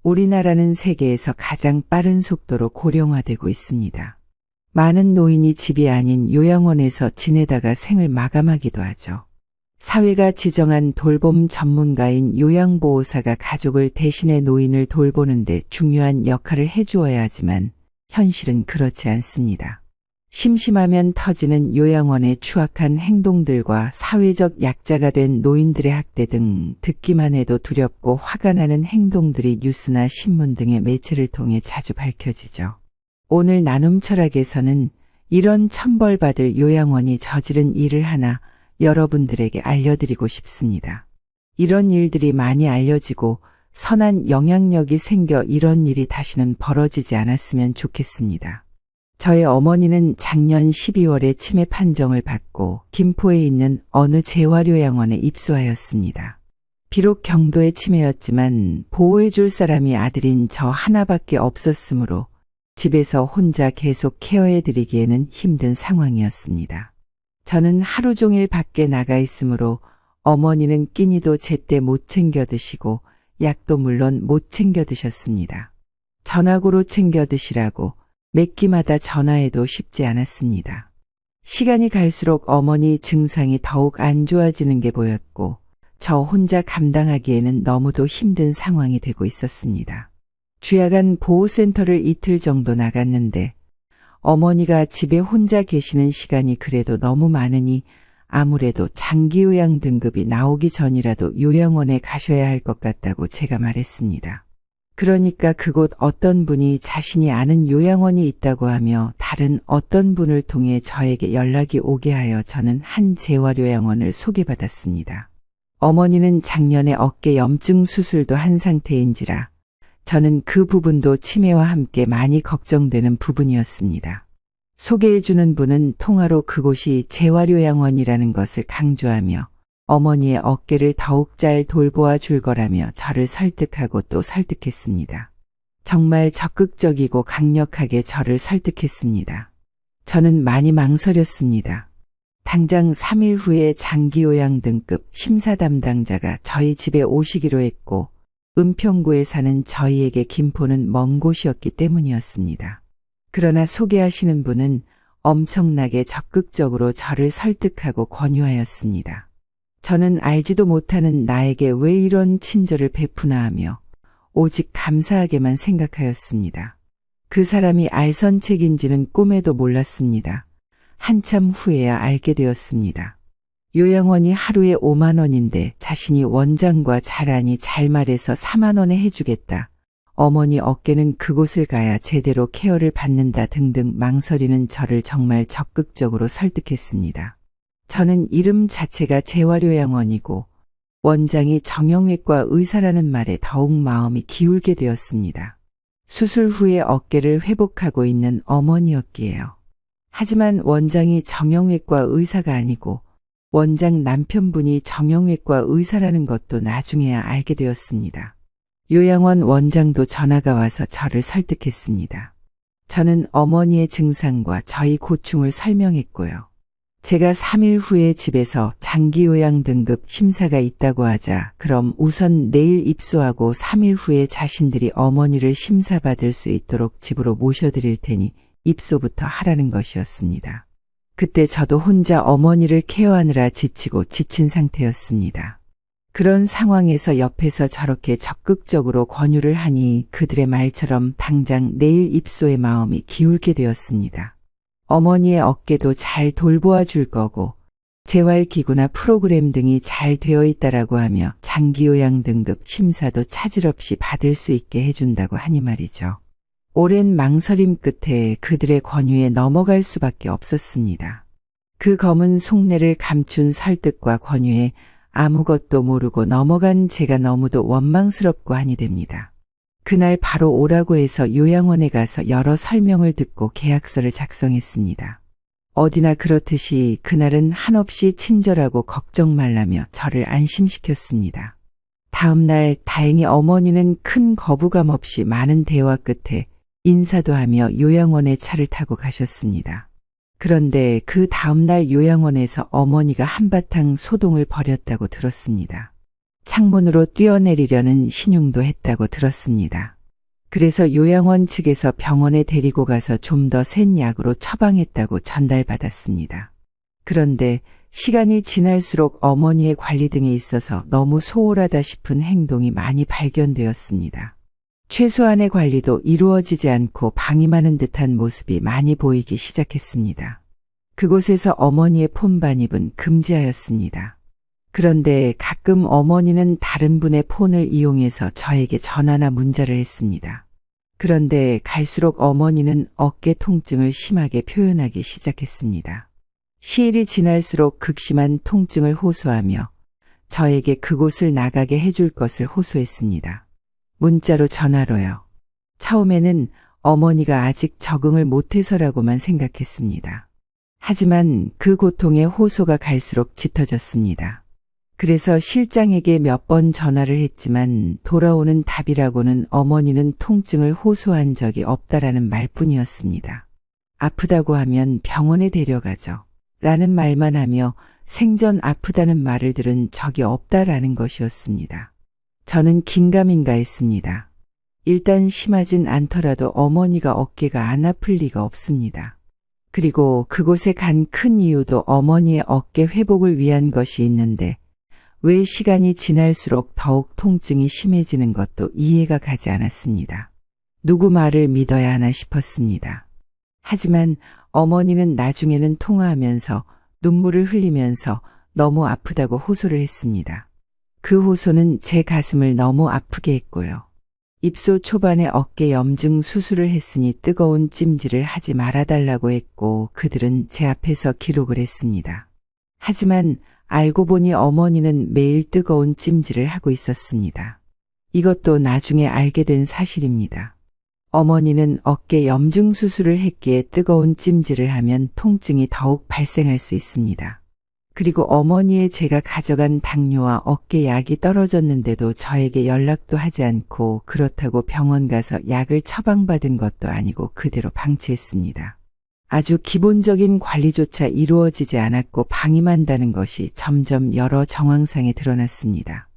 우리나라는 세계에서 가장 빠른 속도로 고령화되고 있습니다. 많은 노인이 집이 아닌 요양원에서 지내다가 생을 마감하기도 하죠. 사회가 지정한 돌봄 전문가인 요양보호사가 가족을 대신해 노인을 돌보는 데 중요한 역할을 해주어야 하지만 현실은 그렇지 않습니다. 심심하면 터지는 요양원의 추악한 행동들과 사회적 약자가 된 노인들의 학대 등 듣기만 해도 두렵고 화가 나는 행동들이 뉴스나 신문 등의 매체를 통해 자주 밝혀지죠. 오늘 나눔 철학에서는 이런 천벌받을 요양원이 저지른 일을 하나 여러분들에게 알려드리고 싶습니다. 이런 일들이 많이 알려지고 선한 영향력이 생겨 이런 일이 다시는 벌어지지 않았으면 좋겠습니다. 저의 어머니는 작년 12월에 치매 판정을 받고 김포에 있는 어느 재활요양원에 입소하였습니다. 비록 경도의 치매였지만 보호해줄 사람이 아들인 저 하나밖에 없었으므로 집에서 혼자 계속 케어해드리기에는 힘든 상황이었습니다. 저는 하루 종일 밖에 나가 있으므로 어머니는 끼니도 제때 못 챙겨 드시고 약도 물론 못 챙겨 드셨습니다. 전화고로 챙겨 드시라고 몇 끼마다 전화해도 쉽지 않았습니다. 시간이 갈수록 어머니 증상이 더욱 안 좋아지는 게 보였고 저 혼자 감당하기에는 너무도 힘든 상황이 되고 있었습니다. 주야간 보호센터를 이틀 정도 나갔는데 어머니가 집에 혼자 계시는 시간이 그래도 너무 많으니 아무래도 장기요양 등급이 나오기 전이라도 요양원에 가셔야 할 것 같다고 제가 말했습니다. 그러니까 그곳 어떤 분이 자신이 아는 요양원이 있다고 하며 다른 어떤 분을 통해 저에게 연락이 오게 하여 저는 한 재활요양원을 소개받았습니다. 어머니는 작년에 어깨 염증 수술도 한 상태인지라 저는 그 부분도 치매와 함께 많이 걱정되는 부분이었습니다. 소개해주는 분은 통화로 그곳이 재활요양원이라는 것을 강조하며 어머니의 어깨를 더욱 잘 돌보아 줄 거라며 저를 설득하고 또 설득했습니다. 정말 적극적이고 강력하게 저를 설득했습니다. 저는 많이 망설였습니다. 당장 3일 후에 장기요양 등급 심사 담당자가 저희 집에 오시기로 했고 은평구에 사는 저희에게 김포는 먼 곳이었기 때문이었습니다. 그러나 소개하시는 분은 엄청나게 적극적으로 저를 설득하고 권유하였습니다. 저는 알지도 못하는 나에게 왜 이런 친절을 베푸나 하며 오직 감사하게만 생각하였습니다. 그 사람이 알선책인지는 꿈에도 몰랐습니다. 한참 후에야 알게 되었습니다. 요양원이 하루에 5만 원인데 자신이 원장과 잘하니 잘 말해서 4만 원에 해주겠다. 어머니 어깨는 그곳을 가야 제대로 케어를 받는다 등등 망설이는 저를 정말 적극적으로 설득했습니다. 저는 이름 자체가 재활요양원이고 원장이 정형외과 의사라는 말에 더욱 마음이 기울게 되었습니다. 수술 후에 어깨를 회복하고 있는 어머니였기에요. 하지만 원장이 정형외과 의사가 아니고 원장 남편분이 정형외과 의사라는 것도 나중에야 알게 되었습니다. 요양원 원장도 전화가 와서 저를 설득했습니다. 저는 어머니의 증상과 저희 고충을 설명했고요. 제가 3일 후에 집에서 장기요양 등급 심사가 있다고 하자 그럼 우선 내일 입소하고 3일 후에 자신들이 어머니를 심사받을 수 있도록 집으로 모셔드릴 테니 입소부터 하라는 것이었습니다. 그때 저도 혼자 어머니를 케어하느라 지치고 지친 상태였습니다. 그런 상황에서 옆에서 저렇게 적극적으로 권유를 하니 그들의 말처럼 당장 내일 입소의 마음이 기울게 되었습니다. 어머니의 어깨도 잘 돌보아 줄 거고 재활기구나 프로그램 등이 잘 되어 있다라고 하며 장기요양 등급 심사도 차질 없이 받을 수 있게 해준다고 하니 말이죠. 오랜 망설임 끝에 그들의 권유에 넘어갈 수밖에 없었습니다. 그 검은 속내를 감춘 설득과 권유에 아무것도 모르고 넘어간 제가 너무도 원망스럽고 한이 됩니다. 그날 바로 오라고 해서 요양원에 가서 여러 설명을 듣고 계약서를 작성했습니다. 어디나 그렇듯이 그날은 한없이 친절하고 걱정 말라며 저를 안심시켰습니다. 다음 날 다행히 어머니는 큰 거부감 없이 많은 대화 끝에 인사도 하며 요양원에 차를 타고 가셨습니다. 그런데 그 다음날 요양원에서 어머니가 한바탕 소동을 벌였다고 들었습니다. 창문으로 뛰어내리려는 신용도 했다고 들었습니다. 그래서 요양원 측에서 병원에 데리고 가서 좀 더 센 약으로 처방했다고 전달받았습니다. 그런데 시간이 지날수록 어머니의 관리 등에 있어서 너무 소홀하다 싶은 행동이 많이 발견되었습니다. 최소한의 관리도 이루어지지 않고 방임하는 듯한 모습이 많이 보이기 시작했습니다. 그곳에서 어머니의 폰 반입은 금지하였습니다. 그런데 가끔 어머니는 다른 분의 폰을 이용해서 저에게 전화나 문자를 했습니다. 그런데 갈수록 어머니는 어깨 통증을 심하게 표현하기 시작했습니다. 시일이 지날수록 극심한 통증을 호소하며 저에게 그곳을 나가게 해줄 것을 호소했습니다. 문자로 전화로요. 처음에는 어머니가 아직 적응을 못해서라고만 생각했습니다. 하지만 그 고통의 호소가 갈수록 짙어졌습니다. 그래서 실장에게 몇 번 전화를 했지만 돌아오는 답이라고는 어머니는 통증을 호소한 적이 없다라는 말뿐이었습니다. 아프다고 하면 병원에 데려가죠. 라는 말만 하며 생전 아프다는 말을 들은 적이 없다라는 것이었습니다. 저는 긴가민가 했습니다. 일단 심하진 않더라도 어머니가 어깨가 안 아플 리가 없습니다. 그리고 그곳에 간 큰 이유도 어머니의 어깨 회복을 위한 것이 있는데 왜 시간이 지날수록 더욱 통증이 심해지는 것도 이해가 가지 않았습니다. 누구 말을 믿어야 하나 싶었습니다. 하지만 어머니는 나중에는 통화하면서 눈물을 흘리면서 너무 아프다고 호소를 했습니다. 그 호소는 제 가슴을 너무 아프게 했고요. 입소 초반에 어깨 염증 수술을 했으니 뜨거운 찜질을 하지 말아달라고 했고 그들은 제 앞에서 기록을 했습니다. 하지만 알고 보니 어머니는 매일 뜨거운 찜질을 하고 있었습니다. 이것도 나중에 알게 된 사실입니다. 어머니는 어깨 염증 수술을 했기에 뜨거운 찜질을 하면 통증이 더욱 발생할 수 있습니다. 그리고 어머니의 제가 가져간 당뇨와 어깨 약이 떨어졌는데도 저에게 연락도 하지 않고 그렇다고 병원 가서 약을 처방받은 것도 아니고 그대로 방치했습니다. 아주 기본적인 관리조차 이루어지지 않았고 방임한다는 것이 점점 여러 정황상에 드러났습니다.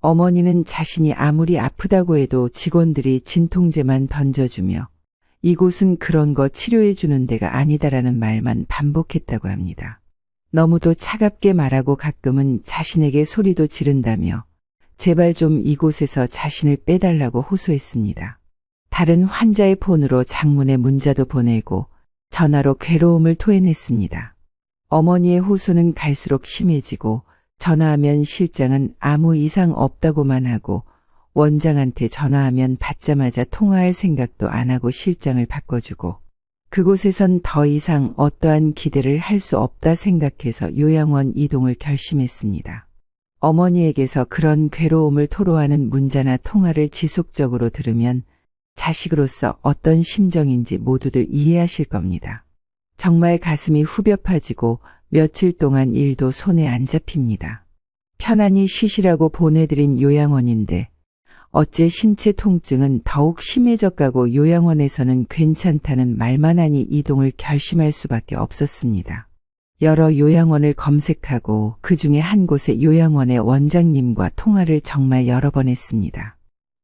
어머니는 자신이 아무리 아프다고 해도 직원들이 진통제만 던져주며 이곳은 그런 거 치료해주는 데가 아니다라는 말만 반복했다고 합니다. 너무도 차갑게 말하고 가끔은 자신에게 소리도 지른다며 제발 좀 이곳에서 자신을 빼달라고 호소했습니다. 다른 환자의 폰으로 장문의 문자도 보내고 전화로 괴로움을 토해냈습니다. 어머니의 호소는 갈수록 심해지고 전화하면 실장은 아무 이상 없다고만 하고 원장한테 전화하면 받자마자 통화할 생각도 안 하고 실장을 바꿔주고 그곳에선 더 이상 어떠한 기대를 할 수 없다 생각해서 요양원 이동을 결심했습니다. 어머니에게서 그런 괴로움을 토로하는 문자나 통화를 지속적으로 들으면 자식으로서 어떤 심정인지 모두들 이해하실 겁니다. 정말 가슴이 후벼 파지고 며칠 동안 일도 손에 안 잡힙니다. 편안히 쉬시라고 보내드린 요양원인데 어째 신체 통증은 더욱 심해져 가고 요양원에서는 괜찮다는 말만 하니 이동을 결심할 수밖에 없었습니다. 여러 요양원을 검색하고 그 중에 한 곳의 요양원의 원장님과 통화를 정말 여러 번 했습니다.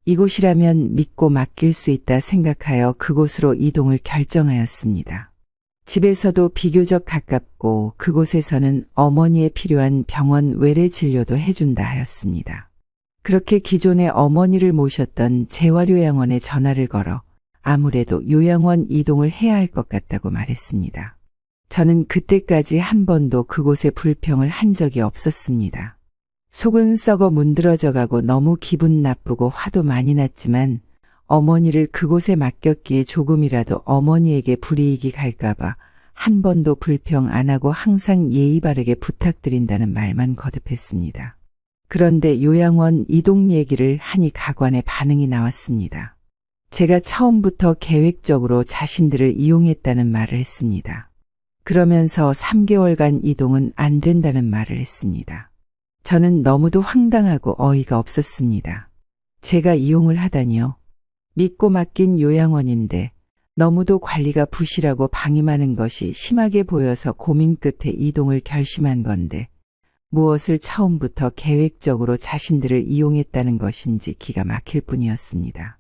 이곳이라면 믿고 맡길 수 있다 생각하여 그곳으로 이동을 결정하였습니다. 집에서도 비교적 가깝고 그곳에서는 어머니에 필요한 병원 외래 진료도 해준다 하였습니다. 그렇게 기존에 어머니를 모셨던 재활요양원에 전화를 걸어 아무래도 요양원 이동을 해야 할 것 같다고 말했습니다. 저는 그때까지 한 번도 그곳에 불평을 한 적이 없었습니다. 속은 썩어 문드러져 가고 너무 기분 나쁘고 화도 많이 났지만 어머니를 그곳에 맡겼기에 조금이라도 어머니에게 불이익이 갈까봐 한 번도 불평 안 하고 항상 예의 바르게 부탁드린다는 말만 거듭했습니다. 그런데 요양원 이동 얘기를 하니 가관의 반응이 나왔습니다. 제가 처음부터 계획적으로 자신들을 이용했다는 말을 했습니다. 그러면서 3개월간 이동은 안 된다는 말을 했습니다. 저는 너무도 황당하고 어이가 없었습니다. 제가 이용을 하다니요. 믿고 맡긴 요양원인데 너무도 관리가 부실하고 방임하는 것이 심하게 보여서 고민 끝에 이동을 결심한 건데 무엇을 처음부터 계획적으로 자신들을 이용했다는 것인지 기가 막힐 뿐이었습니다.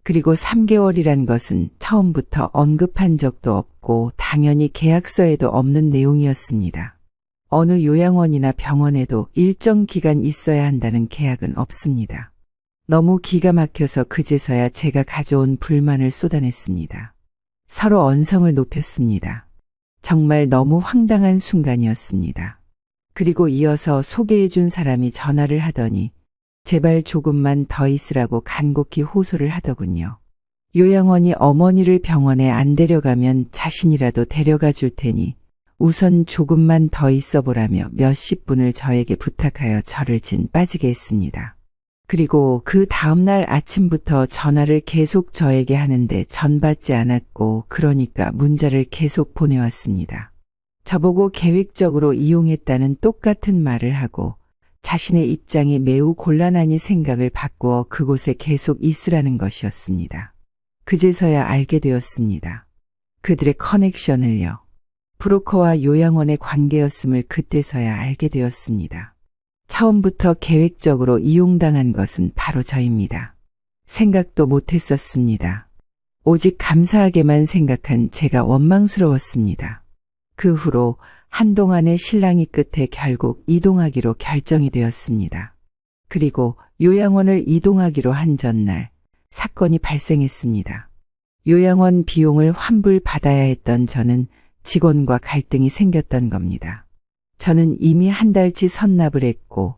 그리고 3개월이란 것은 처음부터 언급한 적도 없고 당연히 계약서에도 없는 내용이었습니다. 어느 요양원이나 병원에도 일정 기간 있어야 한다는 계약은 없습니다. 너무 기가 막혀서 그제서야 제가 가져온 불만을 쏟아냈습니다. 서로 언성을 높였습니다. 정말 너무 황당한 순간이었습니다. 그리고 이어서 소개해준 사람이 전화를 하더니 제발 조금만 더 있으라고 간곡히 호소를 하더군요. 요양원이 어머니를 병원에 안 데려가면 자신이라도 데려가 줄 테니 우선 조금만 더 있어 보라며 몇십 분을 저에게 부탁하여 저를 진 빠지게 했습니다. 그리고 그 다음날 아침부터 전화를 계속 저에게 하는데 전 받지 않았고 그러니까 문자를 계속 보내왔습니다. 저보고 계획적으로 이용했다는 똑같은 말을 하고 자신의 입장이 매우 곤란하니 생각을 바꾸어 그곳에 계속 있으라는 것이었습니다. 그제서야 알게 되었습니다. 그들의 커넥션을요. 브로커와 요양원의 관계였음을 그때서야 알게 되었습니다. 처음부터 계획적으로 이용당한 것은 바로 저입니다. 생각도 못했었습니다. 오직 감사하게만 생각한 제가 원망스러웠습니다. 그 후로 한동안의 실랑이 끝에 결국 이동하기로 결정이 되었습니다. 그리고 요양원을 이동하기로 한 전날 사건이 발생했습니다. 요양원 비용을 환불받아야 했던 저는 직원과 갈등이 생겼던 겁니다. 저는 이미 한 달치 선납을 했고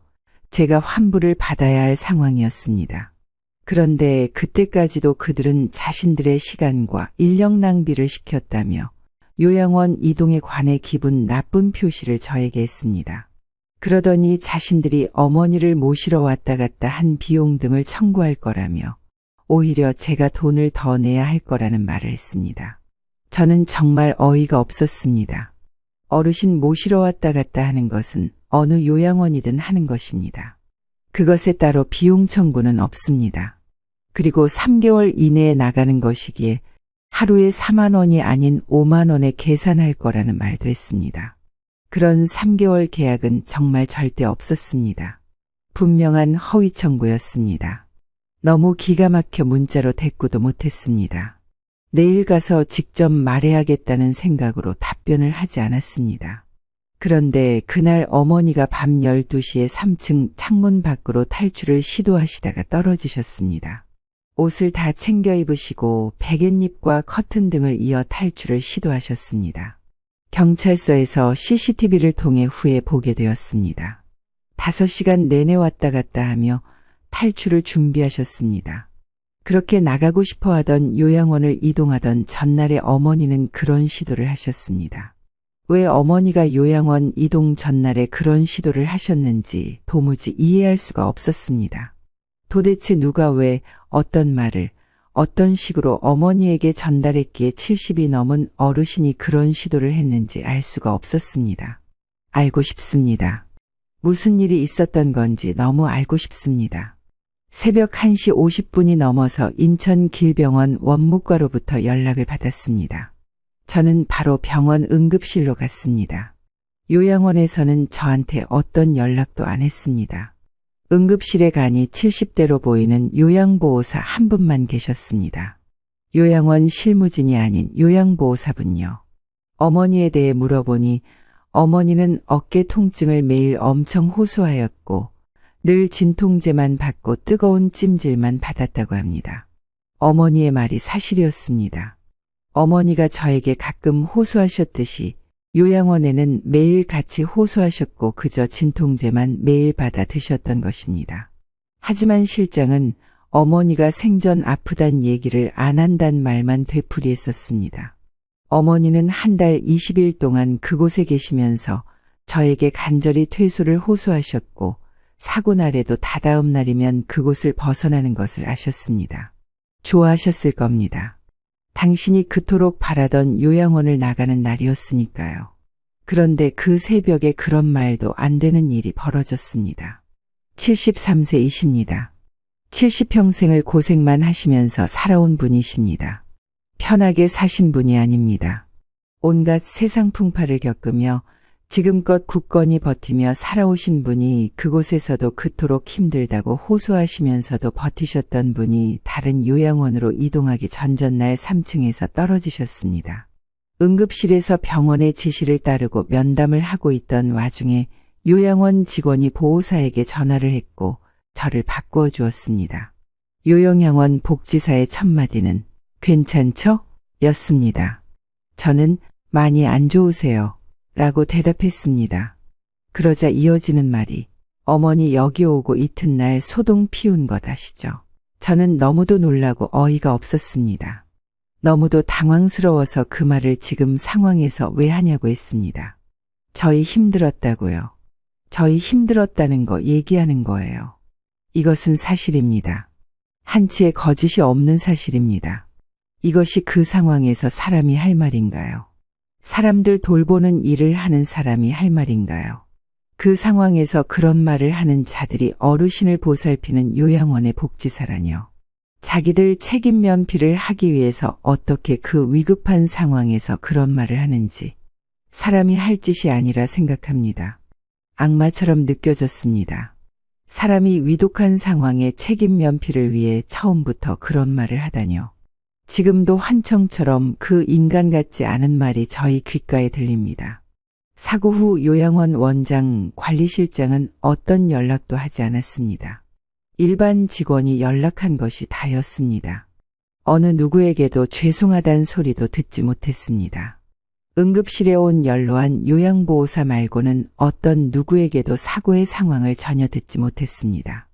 제가 환불을 받아야 할 상황이었습니다. 그런데 그때까지도 그들은 자신들의 시간과 인력 낭비를 시켰다며 요양원 이동에 관해 기분 나쁜 표시를 저에게 했습니다. 그러더니 자신들이 어머니를 모시러 왔다 갔다 한 비용 등을 청구할 거라며 오히려 제가 돈을 더 내야 할 거라는 말을 했습니다. 저는 정말 어이가 없었습니다. 어르신 모시러 왔다 갔다 하는 것은 어느 요양원이든 하는 것입니다. 그것에 따로 비용 청구는 없습니다. 그리고 3개월 이내에 나가는 것이기에 하루에 4만 원이 아닌 5만 원에 계산할 거라는 말도 했습니다. 그런 3개월 계약은 정말 절대 없었습니다. 분명한 허위 청구였습니다. 너무 기가 막혀 문자로 대꾸도 못했습니다. 내일 가서 직접 말해야겠다는 생각으로 답변을 하지 않았습니다. 그런데 그날 어머니가 밤 12시에 3층 창문 밖으로 탈출을 시도하시다가 떨어지셨습니다. 옷을 다 챙겨 입으시고 베갯잎과 커튼 등을 이어 탈출을 시도하셨습니다. 경찰서에서 CCTV를 통해 후에 보게 되었습니다. 5시간 내내 왔다 갔다 하며 탈출을 준비하셨습니다. 그렇게 나가고 싶어 하던 요양원을 이동하던 전날에 어머니는 그런 시도를 하셨습니다. 왜 어머니가 요양원 이동 전날에 그런 시도를 하셨는지 도무지 이해할 수가 없었습니다. 도대체 누가 왜 어떤 말을 어떤 식으로 어머니에게 전달했기에 70이 넘은 어르신이 그런 시도를 했는지 알 수가 없었습니다. 알고 싶습니다. 무슨 일이 있었던 건지 너무 알고 싶습니다. 새벽 1시 50분이 넘어서 인천길병원 원무과로부터 연락을 받았습니다. 저는 바로 병원 응급실로 갔습니다. 요양원에서는 저한테 어떤 연락도 안 했습니다. 응급실에 가니 70대로 보이는 요양보호사 한 분만 계셨습니다. 요양원 실무진이 아닌 요양보호사분요. 어머니에 대해 물어보니 어머니는 어깨 통증을 매일 엄청 호소하였고 늘 진통제만 받고 뜨거운 찜질만 받았다고 합니다. 어머니의 말이 사실이었습니다. 어머니가 저에게 가끔 호소하셨듯이 요양원에는 매일 같이 호소하셨고 그저 진통제만 매일 받아 드셨던 것입니다. 하지만 실장은 어머니가 생전 아프단 얘기를 안 한단 말만 되풀이했었습니다. 어머니는 한 달 20일 동안 그곳에 계시면서 저에게 간절히 퇴소를 호소하셨고 사고 날에도 다다음 날이면 그곳을 벗어나는 것을 아셨습니다. 좋아하셨을 겁니다. 당신이 그토록 바라던 요양원을 나가는 날이었으니까요. 그런데 그 새벽에 그런 말도 안 되는 일이 벌어졌습니다. 73세이십니다. 70평생을 고생만 하시면서 살아온 분이십니다. 편하게 사신 분이 아닙니다. 온갖 세상 풍파를 겪으며 지금껏 굳건히 버티며 살아오신 분이 그곳에서도 그토록 힘들다고 호소하시면서도 버티셨던 분이 다른 요양원으로 이동하기 전전날 3층에서 떨어지셨습니다. 응급실에서 병원의 지시를 따르고 면담을 하고 있던 와중에 요양원 직원이 보호사에게 전화를 했고 저를 바꾸어 주었습니다. 요양원 복지사의 첫 마디는 괜찮죠? 였습니다. 저는 많이 안 좋으세요 라고 대답했습니다. 그러자 이어지는 말이 어머니 여기 오고 이튿날 소동 피운 것 아시죠? 저는 너무도 놀라고 어이가 없었습니다. 너무도 당황스러워서 그 말을 지금 상황에서 왜 하냐고 했습니다. 저희 힘들었다고요. 저희 힘들었다는 거 얘기하는 거예요. 이것은 사실입니다. 한치의 거짓이 없는 사실입니다. 이것이 그 상황에서 사람이 할 말인가요? 사람들 돌보는 일을 하는 사람이 할 말인가요? 그 상황에서 그런 말을 하는 자들이 어르신을 보살피는 요양원의 복지사라뇨. 자기들 책임 면피를 하기 위해서 어떻게 그 위급한 상황에서 그런 말을 하는지 사람이 할 짓이 아니라 생각합니다. 악마처럼 느껴졌습니다. 사람이 위독한 상황에 책임 면피를 위해 처음부터 그런 말을 하다뇨. 지금도 환청처럼 그 인간 같지 않은 말이 저희 귓가에 들립니다. 사고 후 요양원 원장, 관리실장은 어떤 연락도 하지 않았습니다. 일반 직원이 연락한 것이 다였습니다. 어느 누구에게도 죄송하단 소리도 듣지 못했습니다. 응급실에 온 연로한 요양보호사 말고는 어떤 누구에게도 사고의 상황을 전혀 듣지 못했습니다.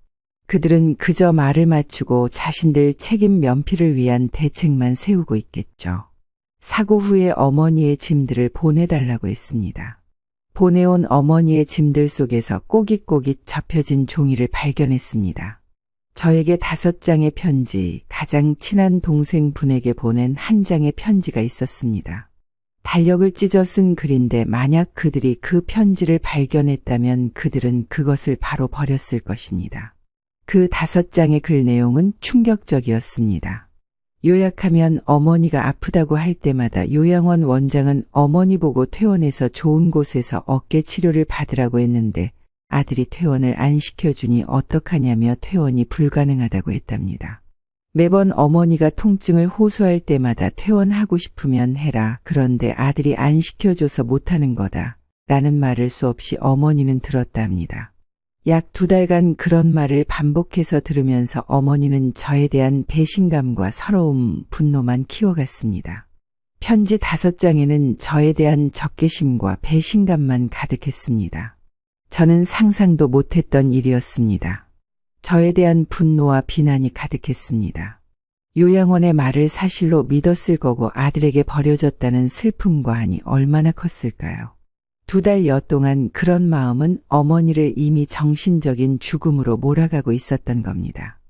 그들은 그저 말을 맞추고 자신들 책임 면피를 위한 대책만 세우고 있겠죠. 사고 후에 어머니의 짐들을 보내달라고 했습니다. 보내온 어머니의 짐들 속에서 꼬깃꼬깃 접혀진 종이를 발견했습니다. 저에게 5장의 편지, 가장 친한 동생분에게 보낸 한 장의 편지가 있었습니다. 달력을 찢어 쓴 글인데 만약 그들이 그 편지를 발견했다면 그들은 그것을 바로 버렸을 것입니다. 그 5장의 글 내용은 충격적이었습니다. 요약하면 어머니가 아프다고 할 때마다 요양원 원장은 어머니 보고 퇴원해서 좋은 곳에서 어깨 치료를 받으라고 했는데 아들이 퇴원을 안 시켜주니 어떡하냐며 퇴원이 불가능하다고 했답니다. 매번 어머니가 통증을 호소할 때마다 퇴원하고 싶으면 해라. 그런데 아들이 안 시켜줘서 못하는 거다. 라는 말을 수없이 어머니는 들었답니다. 약 2달간 그런 말을 반복해서 들으면서 어머니는 저에 대한 배신감과 서러움, 분노만 키워갔습니다. 편지 5장에는 저에 대한 적개심과 배신감만 가득했습니다. 저는 상상도 못했던 일이었습니다. 저에 대한 분노와 비난이 가득했습니다. 요양원의 말을 사실로 믿었을 거고 아들에게 버려졌다는 슬픔과 한이 얼마나 컸을까요? 2달여 동안 그런 마음은 어머니를 이미 정신적인 죽음으로 몰아가고 있었던 겁니다.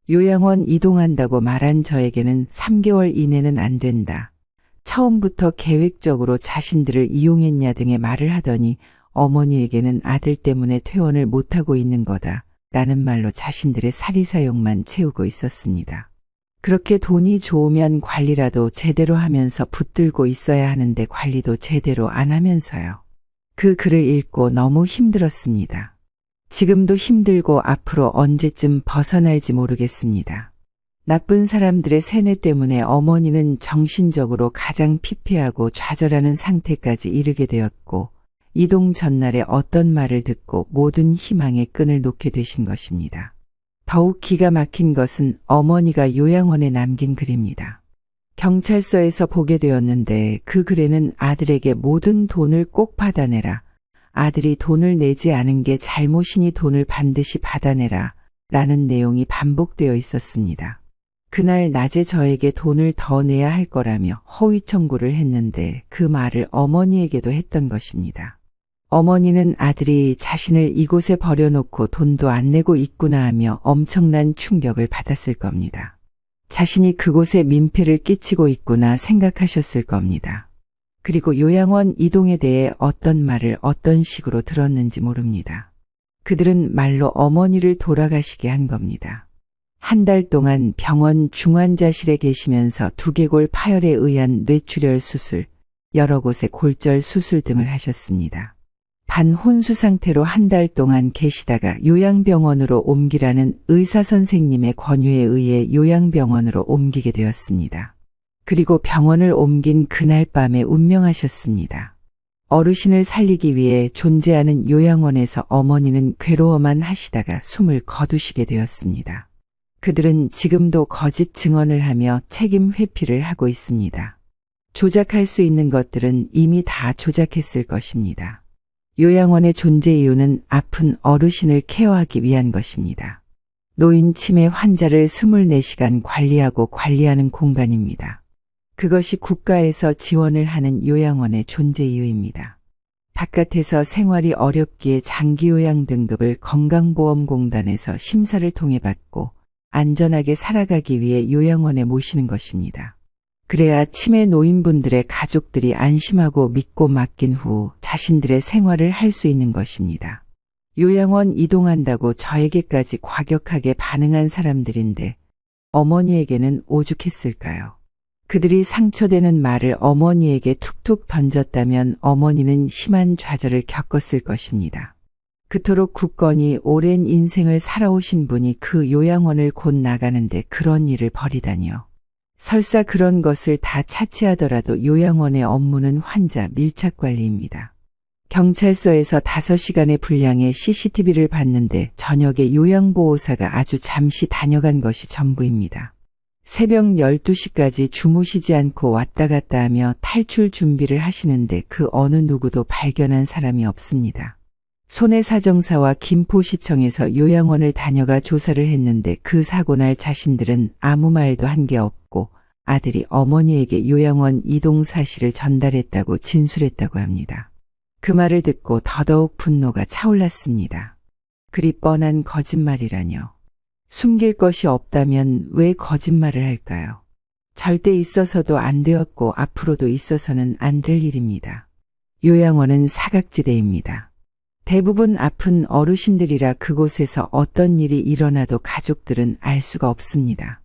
요양원 이동한다고 말한 저에게는 3개월 이내는 안 된다. 처음부터 계획적으로 자신들을 이용했냐 등의 말을 하더니 어머니에게는 아들 때문에 퇴원을 못하고 있는 거다. 라는 말로 자신들의 사리사욕만 채우고 있었습니다. 그렇게 돈이 좋으면 관리라도 제대로 하면서 붙들고 있어야 하는데 관리도 제대로 안 하면서요. 그 글을 읽고 너무 힘들었습니다. 지금도 힘들고 앞으로 언제쯤 벗어날지 모르겠습니다. 나쁜 사람들의 세뇌 때문에 어머니는 정신적으로 가장 피폐하고 좌절하는 상태까지 이르게 되었고 이동 전날에 어떤 말을 듣고 모든 희망의 끈을 놓게 되신 것입니다. 더욱 기가 막힌 것은 어머니가 요양원에 남긴 글입니다. 경찰서에서 보게 되었는데 그 글에는 아들에게 모든 돈을 꼭 받아내라. 아들이 돈을 내지 않은 게 잘못이니 돈을 반드시 받아내라. 라는 내용이 반복되어 있었습니다. 그날 낮에 저에게 돈을 더 내야 할 거라며 허위 청구를 했는데 그 말을 어머니에게도 했던 것입니다. 어머니는 아들이 자신을 이곳에 버려놓고 돈도 안 내고 있구나 하며 엄청난 충격을 받았을 겁니다. 자신이 그곳에 민폐를 끼치고 있구나 생각하셨을 겁니다. 그리고 요양원 이동에 대해 어떤 말을 어떤 식으로 들었는지 모릅니다. 그들은 말로 어머니를 돌아가시게 한 겁니다. 한 달 동안 병원 중환자실에 계시면서 두개골 파열에 의한 뇌출혈 수술, 여러 곳의 골절 수술 등을 하셨습니다. 반혼수 상태로 한 달 동안 계시다가 요양병원으로 옮기라는 의사 선생님의 권유에 의해 요양병원으로 옮기게 되었습니다. 그리고 병원을 옮긴 그날 밤에 운명하셨습니다. 어르신을 살리기 위해 존재하는 요양원에서 어머니는 괴로워만 하시다가 숨을 거두시게 되었습니다. 그들은 지금도 거짓 증언을 하며 책임 회피를 하고 있습니다. 조작할 수 있는 것들은 이미 다 조작했을 것입니다. 요양원의 존재 이유는 아픈 어르신을 케어하기 위한 것입니다. 노인 치매 환자를 24시간 관리하고 관리하는 공간입니다. 그것이 국가에서 지원을 하는 요양원의 존재 이유입니다. 바깥에서 생활이 어렵기에 장기요양 등급을 건강보험공단에서 심사를 통해 받고 안전하게 살아가기 위해 요양원에 모시는 것입니다. 그래야 치매 노인분들의 가족들이 안심하고 믿고 맡긴 후 자신들의 생활을 할 수 있는 것입니다. 요양원 이동한다고 저에게까지 과격하게 반응한 사람들인데 어머니에게는 오죽했을까요? 그들이 상처되는 말을 어머니에게 툭툭 던졌다면 어머니는 심한 좌절을 겪었을 것입니다. 그토록 굳건히 오랜 인생을 살아오신 분이 그 요양원을 곧 나가는데 그런 일을 벌이다니요. 설사 그런 것을 다 차치하더라도 요양원의 업무는 환자 밀착 관리입니다. 경찰서에서 5시간의 분량의 CCTV를 봤는데 저녁에 요양보호사가 아주 잠시 다녀간 것이 전부입니다. 새벽 12시까지 주무시지 않고 왔다 갔다 하며 탈출 준비를 하시는데 그 어느 누구도 발견한 사람이 없습니다. 손해사정사와 김포시청에서 요양원을 다녀가 조사를 했는데 그 사고날 자신들은 아무 말도 한 게 없고 아들이 어머니에게 요양원 이동 사실을 전달했다고 진술했다고 합니다. 그 말을 듣고 더더욱 분노가 차올랐습니다. 그리 뻔한 거짓말이라뇨. 숨길 것이 없다면 왜 거짓말을 할까요? 절대 있어서도 안 되었고 앞으로도 있어서는 안 될 일입니다. 요양원은 사각지대입니다. 대부분 아픈 어르신들이라 그곳에서 어떤 일이 일어나도 가족들은 알 수가 없습니다.